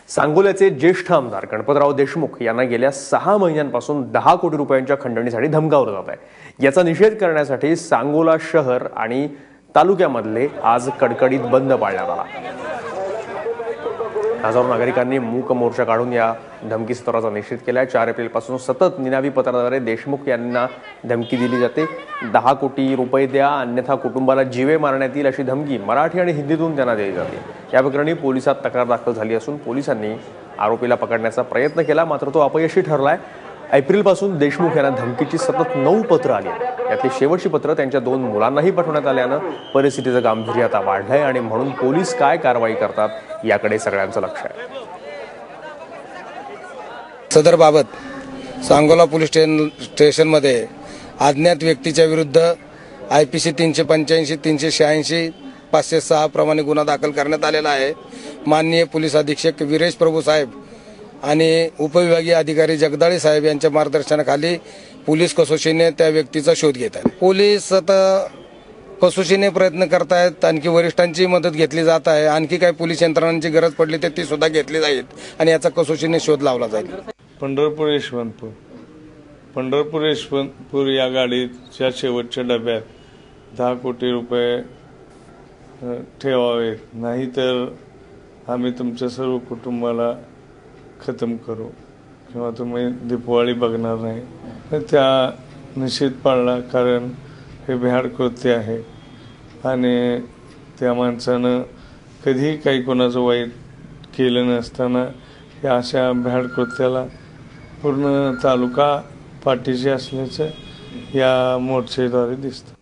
सांगोल्याचे ज्येष्ठ आमदार गणपतराव देशमुख यांना गेल्या 6 महिन्यांपासून 10 कोटी रुपयांच्या खंडणीसाठी धमकावलं जात आहे। याचा निषेध करण्यासाठी सांगोला शहर आणि तालुक्यामधले आज कडकडीत बंद पाळण्यात आला। हजारो नागरिकांनी मूक मोर्चा काढून या धमकी सत्राचा निषेध केला। 4 एप्रिलपासून सतत निनावी पत्राद्वारे देशमुख यांना धमकी दिली जाते। 10 कोटी रुपये द्या अन्यथा कुटुंबाला जीवे मारण्यात येईल अशी धमकी मराठी आणि हिंदीतून त्यांना दिली जाते। या प्रकरणी पोलिसात तक्रार दाखल झाली असून पोलिसांनी आरोपीला पकडण्याचा प्रयत्न केला, मात्र तो अपयशी ठरलाय। एप्रिलपासून देशमुख यांना धमकीची सतत 9 पत्र आली। यातली शेवटची पत्र त्यांच्या 2 मुलांनाही पाठवण्यात आल्यानं परिस्थितीचं गांभीर्य आता वाढलंय आणि म्हणून पोलीस काय कारवाई करतात याकडे सगळ्यांचं लक्ष आहे। सदर बाबत सांगोला पोलीस स्टेशनमध्ये अज्ञात व्यक्तीच्या विरुद्ध IPC 385, 386, 506 प्रमाणे गुन्हा दाखल करण्यात आलेला आहे। माननीय पोलीस अधीक्षक वीरेश प्रभू साहेब आणि उपविभागीय अधिकारी जगदाळे साहेब यांच्या मार्गदर्शनाखाली पोलीस कसोशीने त्या व्यक्तीचा शोध घेत आहेत। पोलीस आता कसोशीने प्रयत्न करत आहेत, आणखी वरिष्ठांची मदत घेतली जात आहे। आणखी काही पोलीस यंत्रणांची गरज पडली तर ती सुद्धा घेतली जाईल आणि याचा कसोशीने शोध लावला जाईल। पंढरपूर यशवंतपूर या गाडीच्या शेवटच्या डब्यात 10 कोटी रुपये ठेवावेत, नाहीतर आम्ही तुमच्या सर्व कुटुंबाला खतम करू किंवा तुम्ही दीपावली बघणार नाही। त्या निषेध पाळला, कारण हे भ्याड कृत्य आहे आणि त्या माणसानं कधीही काही कोणाचं वाईट केलं नसताना या अशा भ्याड कृत्याला पूर्ण तालुका पाठीशी असल्याचं या मोर्चेद्वारे दिसतं।